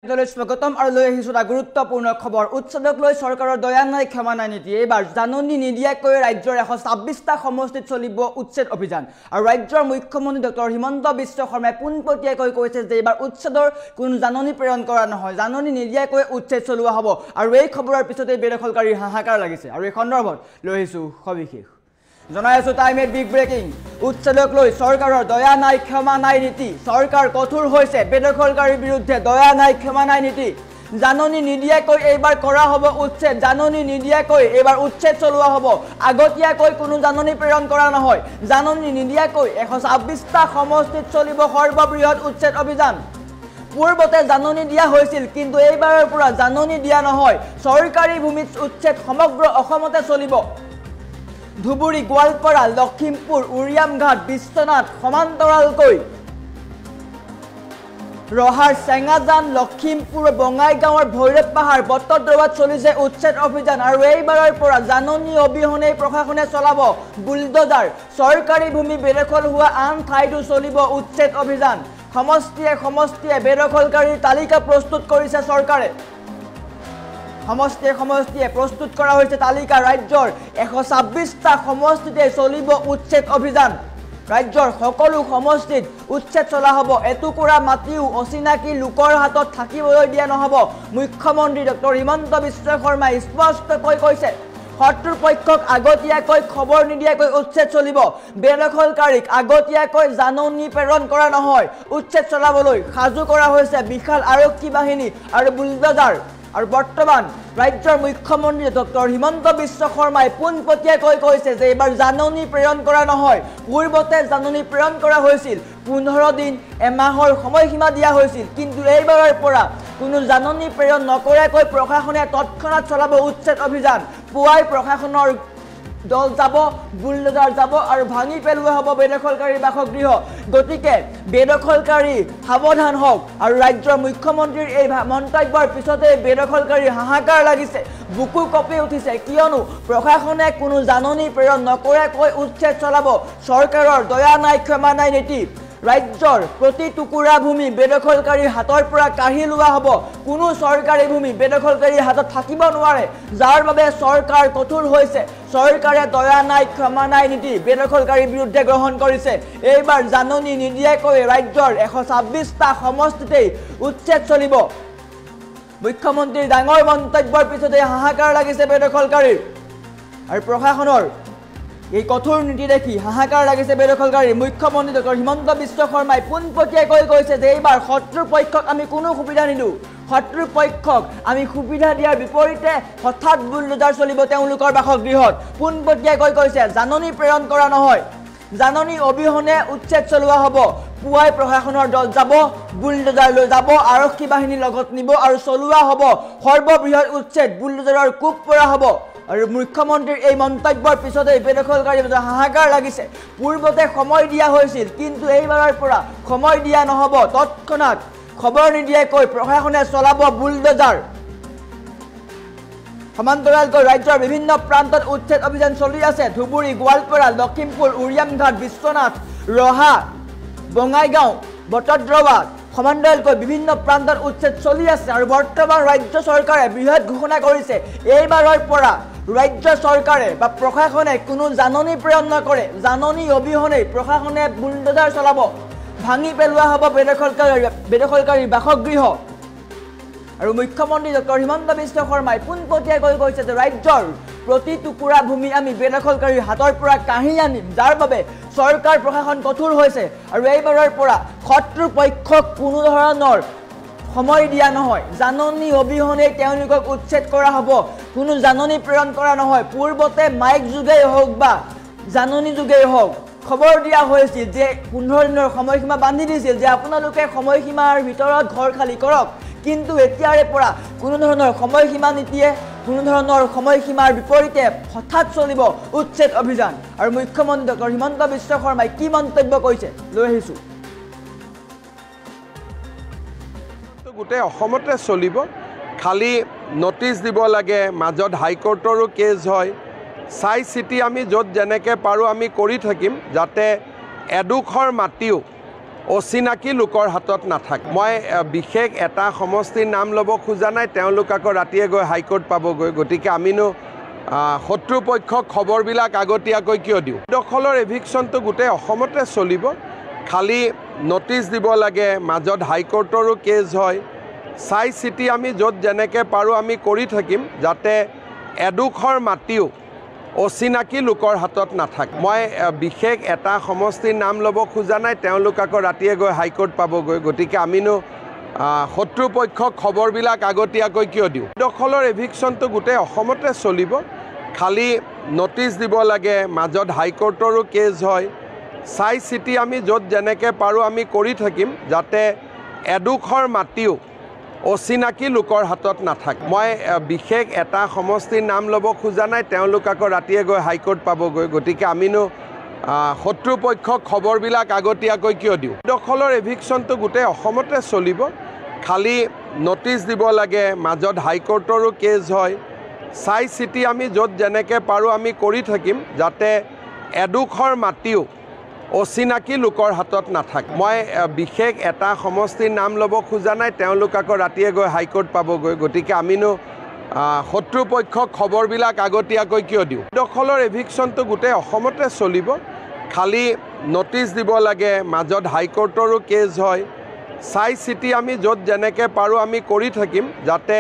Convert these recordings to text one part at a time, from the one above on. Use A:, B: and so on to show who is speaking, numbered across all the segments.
A: স্বাগতম আৰু লৈ আহিছো এটা গুৰুত্বপূৰ্ণ খবৰ উচ্ছেদক লৈ চৰকাৰৰ দয়া নাই ক্ষমা নাই নীতি এইবাৰ জাননী নিদিয়াকৈ ৰাজ্যৰ 126টা সমষ্টিত চলিব উচ্ছেদ অভিযান আৰু ৰাজ্যৰ মুখ্যমন্ত্ৰী ডক্টৰ হিমন্ত বিশ্ব শৰ্মাই পোনপটীয়াকৈ কৈছে যে এইবাৰ উচ্ছেদৰ কোনো জাননী প্ৰেৰণ কৰা নহয় জাননী নিদিয়াকৈ উচ্ছেদ চলোৱা হ'ব আৰু এই খবৰৰ পিছতে বেদখলকাৰীৰ হাহাকাৰ লাগিছে আৰু এই সন্দৰ্ভত লৈ আহিছো সবিশেষ জনাই আছো টাইমেট বিগ ব্ৰেকিং উচ্ছেদক লৈ চৰকাৰৰ দয়া নাই ক্ষমা নাই নীতি চৰকাৰ কঠোৰ হৈছে বেদখলকাৰীৰ বিৰুদ্ধে দয়া নাই ক্ষমা নাই নীতি জাননী নিদিয়াকৈ এইবাৰ কৰা হ'ব উচ্ছেদ জাননী নিদিয়াকৈ এইবাৰ উচ্ছেদ চলোৱা হ'ব আগতীয়াকৈ কোনো জাননী প্ৰেৰণ কৰা নহয় জাননী নিদিয়াকৈ 126টা সমষ্টিত চলিব সৰ্ববৃহৎ উচ্ছেদ অভিযান পূৰ্বতে জাননী দিয়া হৈছিল কিন্তু এইবাৰৰ পৰা জাননী দিয়া নহয় চৰকাৰী ভূমিত উচ্ছেদ সমগ্ৰ অসমতে চলিব ধুবুৰী গোৱালপাৰা লখিমপুৰ উৰিয়ামঘাট বিশ্বনাথ সমান্তৰালকৈ ৰহাৰ চেঙাজান লখিমপুৰ বঙাইগাঁৱৰ ভৈৰৱ পাহাৰ বটদ্ৰৱাত চলিছে উচ্ছেদ অভিযান আৰু এইবাৰৰ পৰা জাননী অবিহনে প্ৰশাসনে চলাব বুলডোজাৰ চৰকাৰী ভূমি বেদখল হোৱা আন ঠাইতো চলিব উচ্ছেদ অভিযান সমষ্টিয়ে বেদখলকাৰীৰ তালিকা প্ৰস্তুত কৰিছে চৰকাৰে সমষ্টিয়ে প্ৰস্তুত কৰা হৈছে তালিকা ৰাজ্যৰ 126টা সমষ্টিতে চলিব উচ্ছেদ অভিযান ৰাজ্যৰ সকলো সমষ্টিত উচ্ছেদ চলা হ'ব এটুকুৰা মাটিও অচিনাকি লোকৰ হাতত থাকিবলৈ দিয়া নহ'ব মুখ্যমন্ত্ৰী ডক্টৰ হিমন্ত বিশ্ব শৰ্মাই স্পষ্টকৈ কৈছে শত্ৰুপক্ষক আগতীয়াকৈ খবৰ নিদিয়াকৈ উচ্ছেদ চলিব বেদখলকাৰীক আগতীয়াকৈ জাননী প্ৰেৰণ কৰা নহয় উচ্ছেদ চলাবলৈ সাজু কৰা হৈছে বিশাল আৰক্ষী বাহিনী আৰু বুলডোজাৰ আৰু বৰ্তমান ৰাজ্যৰ মুখ্যমন্ত্ৰী ডক্টৰ হিমন্ত বিশ্ব শৰ্মাই পোনপটীয়াকৈ কৈছে যে এইবাৰ জাননী প্ৰেৰণ কৰা নহয় পূৰ্বতে জাননী প্ৰেৰণ কৰা হৈছিল 15 দিন এমাহৰ সময়সীমা দিয়া হৈছিল কিন্তু এইবাৰৰ পৰা কোনো জাননী প্ৰেৰণ নকৰাকৈ প্ৰশাসনে তৎক্ষণাত চলাব উচ্ছেদ অভিযান পুৱাই প্ৰশাসনৰ দল যাব বুলডোজাৰ যাব আৰু ভাঙি পেলোৱা হ'ব বেদখলকাৰীৰ বাসগৃহ গতিকে বেদখলকাৰী সাৱধান হওক আৰু ৰাজ্যৰ মুখ্যমন্ত্ৰীৰ এই মন্তব্যৰ পিছতে বেদখলকাৰীৰ হাহাকাৰ লাগিছে বুকু কঁপি উঠিছে কিয়নো প্ৰশাসনে কোনো জাননী প্ৰেৰণ নকৰাকৈ উচ্ছেদ চলাব চৰকাৰৰ দয়া নাই ক্ষমা নাই নীতি ৰাজ্যৰ প্ৰতি টুকুৰা ভূমি বেদখলকাৰীৰ হাতৰ পৰা কাঢ়ি লোৱা হ'ব কোনো চৰকাৰী ভূমি বেদখলকাৰীৰ হাতত থাকিব নোৱাৰে যাৰ বাবে চৰকাৰ কঠোৰ হৈছে চৰকাৰে দয়া নাই ক্ষমা নাই নীতি বেদখলকাৰীৰ বিৰুদ্ধে গ্ৰহণ কৰিছে এইবাৰ জাননী নিদিয়াকৈ ৰাজ্যৰ 126টা সমষ্টিতেই উচ্ছেদ চলিব মুখ্যমন্ত্ৰীৰ ডাঙৰ মন্তব্যৰ পিছতে হাহাকাৰ লাগিছে বেদখলকাৰীৰ আৰু প্ৰশাসনৰ এই কঠোৰ নীতি দেখি হাহাকাৰ লাগিছে বেদখলকাৰীৰ মুখ্যমন্ত্ৰী ডক্টৰ হিমন্ত বিশ্ব শৰ্মাই পোনপটীয়াকৈ কৈছে যে এইবাৰ শত্ৰুপক্ষক আমি কোনো সুবিধা নিদিওঁ শত্ৰুপক্ষক আমি সুবিধা দিয়াৰ বিপৰীতে হঠাৎ বুলডোজাৰ চলিব তেওঁলোকৰ বাসগৃহত পোনপটীয়াকৈ কৈছে জাননী প্ৰেৰণ কৰা নহয় জাননী অবিহনে উচ্ছেদ চলোৱা হ'ব পুৱাই প্ৰশাসনৰ দল যাব বুলডোজাৰ লৈ যাব আৰক্ষী বাহিনীৰ লগত নিব আৰু চলোৱা হ'ব সৰ্ববৃহৎ উচ্ছেদ বুলডোজাৰৰ কোব পৰা হ'ব আৰু মুখ্যমন্ত্ৰীৰ এই মন্তব্যৰ পিছতে বেদখলকাৰীৰ মাজত হাহাকাৰ লাগিছে পূৰ্বতে সময় দিয়া হৈছিল কিন্তু এইবাৰৰ পৰা সময় দিয়া নহ'ব তৎক্ষণাত খবৰ নিদিয়াকৈ প্ৰশাসনে চলাব বুলডোজাৰ সমান্তৰালকৈ ৰাজ্যৰ বিভিন্ন প্ৰান্তত উচ্ছেদ অভিযান চলি আছে ধুবুৰী গোৱালপাৰা লখিমপুৰ উৰিয়ামঘাট বিশ্বনাথ ৰহা বঙাইগাঁও বটদ্ৰৱাত সমান্তৰালকৈ বিভিন্ন প্ৰান্তত উচ্ছেদ চলি আছে আৰু বৰ্তমান ৰাজ্য চৰকাৰে বৃহৎ ঘোষণা কৰিছে এইবাৰৰ পৰা ৰাজ্য চৰকাৰে বা প্ৰশাসনে কোনো জাননী প্ৰেৰণ নকৰে জাননী অবিহনে প্ৰশাসনে বুলডোজাৰ চলাব ভাঙি পেলোৱা হ'ব বেদখলকাৰীৰ বাসগৃহ আৰু মুখ্যমন্ত্ৰী ডক্টৰ হিমন্ত বিশ্ব শৰ্মাই পোনপটীয়াকৈ কৈছে যে ৰাজ্যৰ প্ৰতি টুকুৰা ভূমি আমি বেদখলকাৰীৰ হাতৰ পৰা কাঢ়ি আনিম যাৰ বাবে চৰকাৰ প্ৰশাসন কঠোৰ হৈছে আৰু এইবাৰৰ পৰা শত্ৰুপক্ষক কোনো ধৰণৰ সময় দিয়া নহয় জাননী অবিহনে তেওঁলোকক উচ্ছেদ কৰা হ'ব কোনো জাননী প্ৰেৰণ কৰা নহয় পূৰ্বতে মাইক যোগেই হওক বা জাননী যোগেই হওক খবৰ দিয়া হৈছিল যে 15 দিনৰ সময়সীমা বান্ধি দিছিল যে আপোনালোকে সময়সীমাৰ ভিতৰত ঘৰ খালী কৰক কিন্তু এতিয়াৰে পৰা কোনো ধৰণৰ সময়সীমা নীতিয়ে কোনো ধৰণৰ সময়সীমাৰ বিপৰীতে হঠাৎ চলিব উচ্ছেদ অভিযান আৰু মুখ্যমন্ত্ৰী ডক্টৰ হিমন্ত বিশ্ব শৰ্মাই কি মন্তব্য কৈছে লৈ আহিছো
B: গোটেই অসমতে চলিব খালি নটিচ দিব লাগে মাজত হাইকোৰ্টৰো কেছ হয় চাই চিটি আমি য'ত যেনেকৈ পাৰোঁ আমি কৰি থাকিম যাতে এডোখৰ মাটিও অচিনাকি লোকৰ হাতত নাথাকে মই বিশেষ এটা সমষ্টিৰ নাম ল'ব খোজা নাই তেওঁলোক আকৌ ৰাতিয়ে গৈ হাইকোৰ্ট পাবগৈ গতিকে আমিনো শত্ৰুপক্ষক খবৰবিলাক আগতীয়াকৈ কিয় দিওঁ দখলৰ এভিকশ্যনটো গোটেই অসমতে চলিব খালি নটিচ দিব লাগে মাজত হাইকোৰ্টৰো কেছ হয় চাই চিটি আমি য'ত যেনেকৈ পাৰোঁ আমি কৰি থাকিম যাতে এডোখৰ মাটিও অচিনাকি লোকৰ হাতত নাথাকে মই বিশেষ এটা সমষ্টিৰ নাম ল'ব খোজা নাই তেওঁলোক আকৌ ৰাতিয়ে গৈ হাইকোৰ্ট পাবগৈ গতিকে আমিনো শত্ৰুপক্ষক খবৰবিলাক আগতীয়াকৈ কিয় দিওঁ দখলৰ এভিকশ্যনটো গোটেই অসমতে চলিব খালি নটিচ দিব লাগে মাজত হাইকোৰ্টৰো কেছ হয় চাই চিটি আমি য'ত যেনেকৈ পাৰোঁ আমি কৰি থাকিম যাতে এডোখৰ মাটিও অচিনাকি লোকৰ হাতত নাথাকে মই বিশেষ এটা সমষ্টিৰ নাম ল'ব খোজা নাই তেওঁলোক আকৌ ৰাতিয়ে গৈ হাইকোৰ্ট পাবগৈ গতিকে আমিনো শত্ৰুপক্ষক খবৰবিলাক আগতীয়াকৈ কিয় দিওঁ দখলৰ এভিকশ্যনটো গোটেই অসমতে চলিব খালি নটিচ দিব লাগে মাজত হাইকোৰ্টৰো কেছ হয় চাই চিটি আমি য'ত যেনেকৈ পাৰোঁ আমি কৰি থাকিম যাতে এডোখৰ মাটিও অচিনাকি লোকৰ হাতত নাথাকে মই বিশেষ এটা সমষ্টিৰ নাম ল'ব খোজা নাই তেওঁলোক আকৌ ৰাতিয়ে গৈ হাইকোৰ্ট পাবগৈ গতিকে আমিনো শত্ৰুপক্ষক খবৰবিলাক আগতীয়াকৈ কিয় দিওঁ দখলৰ এভিকশ্যনটো গোটেই অসমতে চলিব খালি নটিচ দিব লাগে মাজত হাইকোৰ্টৰো কেছ হয় চাই চিটি আমি য'ত যেনেকৈ পাৰোঁ আমি কৰি থাকিম যাতে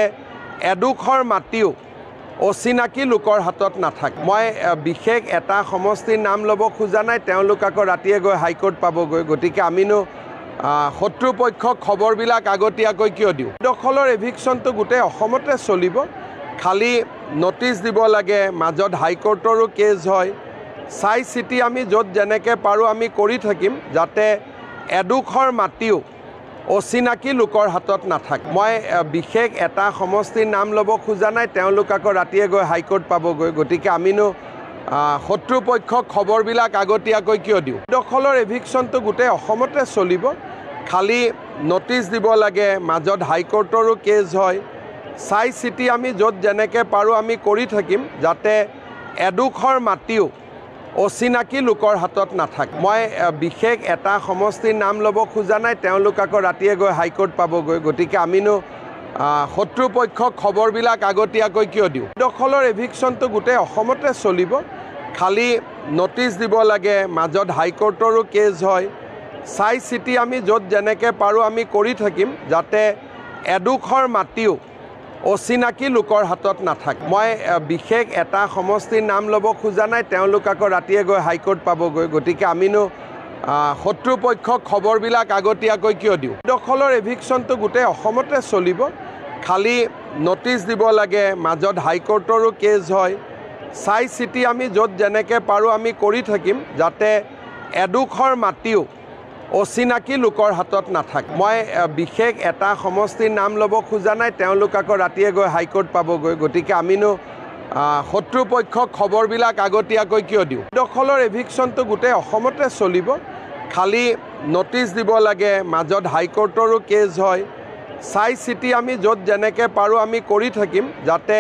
B: এডোখৰ মাটিও অচিনাকি লোকৰ হাতত নাথাকে মই বিশেষ এটা সমষ্টিৰ নাম ল'ব খোজা নাই তেওঁলোক আকৌ ৰাতিয়ে গৈ হাইকোৰ্ট পাবগৈ গতিকে আমিনো শত্ৰুপক্ষক খবৰবিলাক আগতীয়াকৈ কিয় দিওঁ দখলৰ এভিকশ্যনটো গোটেই অসমতে চলিব খালি নটিচ দিব লাগে মাজত হাইকোৰ্টৰো কেছ হয় চাই চিটি আমি য'ত যেনেকৈ পাৰোঁ আমি কৰি থাকিম যাতে এডোখৰ মাটিও অচিনাকি লোকৰ হাতত নাথাকে মই বিশেষ এটা সমষ্টিৰ নাম ল'ব খোজা নাই তেওঁলোক আকৌ ৰাতিয়ে গৈ হাইকোৰ্ট পাবগৈ গতিকে আমিনো শত্ৰুপক্ষক খবৰবিলাক আগতীয়াকৈ কিয় দিওঁ দখলৰ এভিকশ্যনটো গোটেই অসমতে চলিব খালি নটিচ দিব লাগে মাজত হাইকোৰ্টৰো কেছ হয় চাই চিটি আমি য'ত যেনেকৈ পাৰোঁ আমি কৰি থাকিম যাতে এডোখৰ মাটিও অচিনাকি লোকৰ হাতত নাথাকে মই বিশেষ এটা সমষ্টিৰ নাম ল'ব খোজা নাই তেওঁলোক আকৌ ৰাতিয়ে গৈ হাইকোৰ্ট পাবগৈ গতিকে আমিনো শত্ৰুপক্ষক খবৰবিলাক আগতীয়াকৈ কিয় দিওঁ দখলৰ এভিকশ্যনটো গোটেই অসমতে চলিব খালি নটিচ দিব লাগে মাজত হাইকোৰ্টৰো কেছ হয় চাই চিটি আমি য'ত যেনেকৈ পাৰোঁ আমি কৰি থাকিম যাতে এডোখৰ মাটিও অচিনাকি লোকৰ হাতত নাথাকে মই বিশেষ এটা সমষ্টিৰ নাম ল'ব খোজা নাই তেওঁলোক আকৌ ৰাতিয়ে গৈ হাইকোৰ্ট পাবগৈ গতিকে আমিনো শত্ৰুপক্ষক খবৰবিলাক আগতীয়াকৈ কিয় দিওঁ দখলৰ এভিকশ্যনটো গোটেই অসমতে চলিব খালি নটিচ দিব লাগে মাজত হাইকোৰ্টৰো কেছ হয় চাই চিটি আমি য'ত যেনেকৈ পাৰোঁ আমি কৰি থাকিম যাতে এডোখৰ মাটিও অচিনাকি লোকৰ হাতত নাথাকে মই বিশেষ এটা সমষ্টিৰ নাম ল'ব খোজা নাই তেওঁলোক আকৌ ৰাতিয়ে গৈ হাইকোৰ্ট পাবগৈ গতিকে আমিনো শত্ৰুপক্ষক খবৰবিলাক আগতীয়াকৈ কিয় দিওঁ দখলৰ এভিকশ্যনটো গোটেই অসমতে চলিব খালি নটিচ দিব লাগে মাজত হাইকোৰ্টৰো কেছ হয় চাই চিটি আমি য'ত যেনেকৈ পাৰোঁ আমি কৰি থাকিম যাতে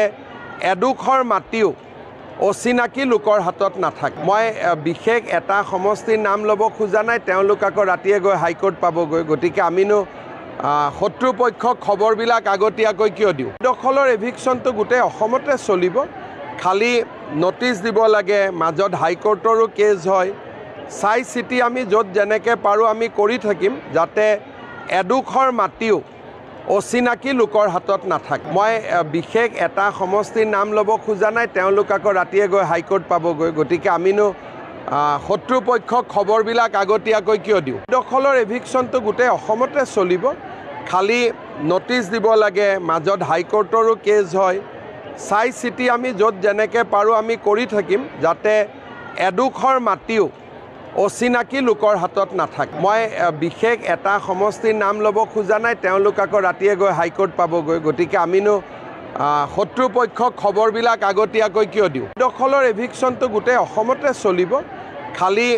B: এডোখৰ মাটিও অচিনাকি লোকৰ হাতত নাথাকে মই বিশেষ এটা সমষ্টিৰ নাম ল'ব খোজা নাই তেওঁলোক আকৌ ৰাতিয়ে গৈ হাইকোৰ্ট পাবগৈ গতিকে আমিনো শত্ৰুপক্ষক খবৰবিলাক আগতীয়াকৈ কিয় দিওঁ দখলৰ এভিকশ্যনটো গোটেই অসমতে চলিব খালি নটিচ দিব লাগে মাজত হাইকোৰ্টৰো কেছ হয় চাই চিটি আমি য'ত যেনেকৈ পাৰোঁ আমি কৰি থাকিম যাতে এডোখৰ মাটিও অচিনাকি লোকৰ হাতত নাথাকে মই বিশেষ এটা সমষ্টিৰ নাম ল'ব খোজা নাই তেওঁলোক আকৌ ৰাতিয়ে গৈ হাইকোৰ্ট পাবগৈ গতিকে আমিনো শত্ৰুপক্ষক খবৰবিলাক আগতীয়াকৈ কিয় দিওঁ দখলৰ এভিকশ্যনটো গোটেই অসমতে চলিব খালি নটিচ দিব লাগে মাজত হাইকোৰ্টৰো কেছ হয় চাই চিটি আমি য'ত যেনেকৈ পাৰোঁ আমি কৰি থাকিম যাতে এডোখৰ মাটিও অচিনাকি লোকৰ হাতত নাথাকে মই বিশেষ এটা সমষ্টিৰ নাম ল'ব খোজা নাই তেওঁলোক আকৌ ৰাতিয়ে গৈ হাইকোৰ্ট পাবগৈ গতিকে আমিনো শত্ৰুপক্ষক খবৰবিলাক আগতীয়াকৈ কিয় দিওঁ দখলৰ এভিকশ্যনটো গোটেই অসমতে চলিব খালি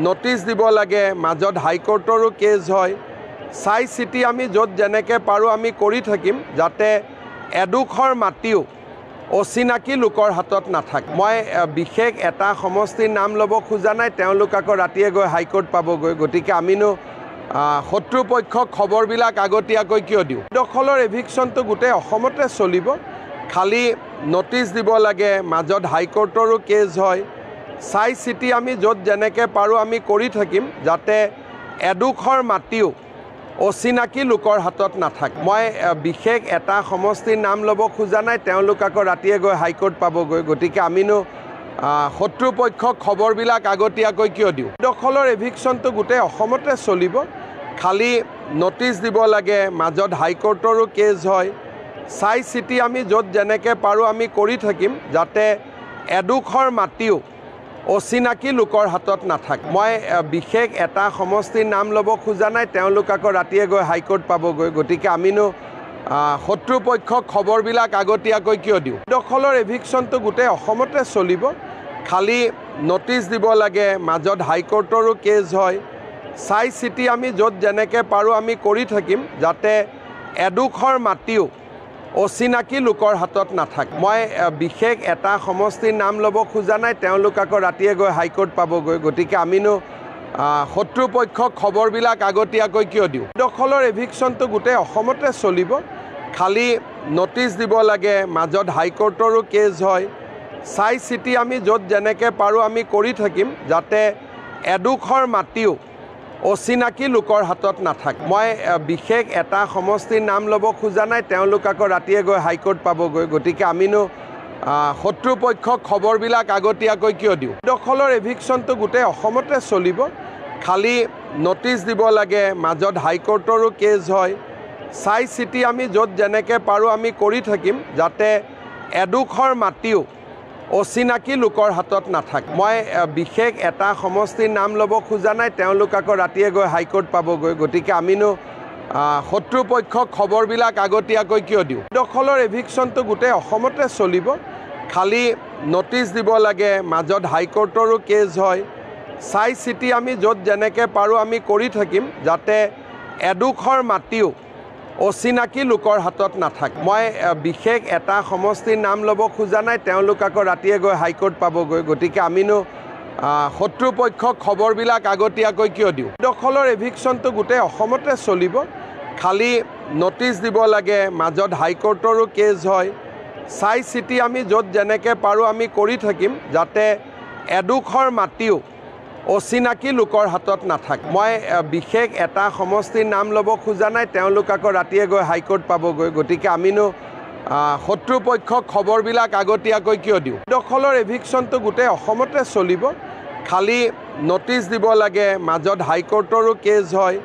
B: নটিচ দিব লাগে মাজত হাইকোৰ্টৰো কেছ হয় চাই চিটি আমি য'ত যেনেকৈ পাৰোঁ আমি কৰি থাকিম যাতে এডোখৰ মাটিও অচিনাকি লোকৰ হাতত নাথাকে মই বিশেষ এটা সমষ্টিৰ নাম ল'ব খোজা নাই তেওঁলোক আকৌ ৰাতিয়ে গৈ হাইকোৰ্ট পাবগৈ গতিকে আমিনো শত্ৰুপক্ষক খবৰবিলাক আগতীয়াকৈ কিয় দিওঁ দখলৰ এভিকশ্যনটো গোটেই অসমতে চলিব খালি নটিচ দিব লাগে মাজত হাইকোৰ্টৰো কেছ হয় চাই চিটি আমি য'ত যেনেকৈ পাৰোঁ আমি কৰি থাকিম যাতে এডোখৰ মাটিও অচিনাকি লোকৰ হাতত নাথাকে মই বিশেষ এটা সমষ্টিৰ নাম ল'ব খোজা নাই তেওঁলোক আকৌ ৰাতিয়ে গৈ হাইকোৰ্ট পাবগৈ গতিকে আমিনো শত্ৰুপক্ষক খবৰবিলাক আগতীয়াকৈ কিয় দিওঁ দখলৰ এভিকশ্যনটো গোটেই অসমতে চলিব খালি নটিচ দিব লাগে মাজত হাইকোৰ্টৰো কেছ হয় চাই চিটি আমি য'ত যেনেকৈ পাৰোঁ আমি কৰি থাকিম যাতে এডোখৰ মাটিও অচিনাকি লোকৰ হাতত নাথাকে মই বিশেষ এটা সমষ্টিৰ নাম ল'ব খোজা নাই তেওঁলোক আকৌ ৰাতিয়ে গৈ হাইকোৰ্ট পাবগৈ গতিকে আমিনো শত্ৰুপক্ষক খবৰবিলাক আগতীয়াকৈ কিয় দিওঁ দখলৰ এভিকশ্যনটো গোটেই অসমতে চলিব খালি নটিচ দিব লাগে মাজত হাইকোৰ্টৰো কেছ হয় চাই চিটি আমি য'ত যেনেকৈ পাৰোঁ আমি কৰি থাকিম যাতে এডোখৰ মাটিও অচিনাকি লোকৰ হাতত নাথাকে মই বিশেষ এটা সমষ্টিৰ নাম ল'ব খোজা নাই তেওঁলোক আকৌ ৰাতিয়ে গৈ হাইকোৰ্ট পাবগৈ গতিকে আমিনো শত্ৰুপক্ষক খবৰবিলাক আগতীয়াকৈ কিয় দিওঁ দখলৰ এভিকশ্যনটো গোটেই অসমতে চলিব খালি নটিচ দিব লাগে মাজত হাইকোৰ্টৰো কেছ হয় চাই চিটি আমি য'ত যেনেকৈ পাৰোঁ আমি কৰি থাকিম যাতে এডোখৰ মাটিও অচিনাকি লোকৰ হাতত নাথাকে মই বিশেষ এটা সমষ্টিৰ নাম ল'ব খোজা নাই তেওঁলোক আকৌ ৰাতিয়ে গৈ হাইকোৰ্ট পাবগৈ গতিকে আমিনো শত্ৰুপক্ষক খবৰবিলাক আগতীয়াকৈ কিয় দিওঁ দখলৰ এভিকশ্যনটো গোটেই অসমতে চলিব খালি নটিচ দিব লাগে মাজত হাইকোৰ্টৰো কেছ হয় চাই চিটি আমি য'ত যেনেকৈ পাৰোঁ আমি কৰি থাকিম যাতে এডোখৰ মাটিও অচিনাকি লোকৰ হাতত নাথাকে মই বিশেষ এটা সমষ্টিৰ নাম ল'ব খোজা নাই তেওঁলোক আকৌ ৰাতিয়ে গৈ হাইকোৰ্ট পাবগৈ গতিকে আমিনো শত্ৰুপক্ষক খবৰবিলাক আগতীয়াকৈ কিয় দিওঁ দখলৰ এভিকশ্যনটো গোটেই অসমতে চলিব খালি নটিচ দিব লাগে মাজত হাইকোৰ্টৰো কেছ হয় চাই চিটি আমি য'ত যেনেকৈ পাৰোঁ আমি কৰি থাকিম যাতে এডোখৰ মাটিও অচিনাকি লোকৰ হাতত নাথাকে মই বিশেষ এটা সমষ্টিৰ নাম ল'ব খোজা নাই তেওঁলোক আকৌ ৰাতিয়ে গৈ হাইকোৰ্ট পাবগৈ গতিকে আমিনো শত্ৰুপক্ষক খবৰবিলাক আগতীয়াকৈ কিয় দিওঁ দখলৰ এভিকশ্যনটো গোটেই অসমতে চলিব খালি নটিচ দিব লাগে মাজত হাইকোৰ্টৰো কেছ হয় চাই চিটি আমি য'ত যেনেকৈ পাৰোঁ আমি কৰি থাকিম যাতে এডোখৰ মাটিও অচিনাকি লোকৰ হাতত নাথাকে মই বিশেষ এটা সমষ্টিৰ নাম ল'ব খোজা নাই তেওঁলোক আকৌ ৰাতিয়ে গৈ হাইকোৰ্ট পাবগৈ গতিকে আমিনো শত্ৰুপক্ষক খবৰবিলাক আগতীয়াকৈ কিয় দিওঁ দখলৰ এভিকশ্যনটো গোটেই অসমতে চলিব খালি নটিচ দিব লাগে মাজত হাইকোৰ্টৰো কেছ হয়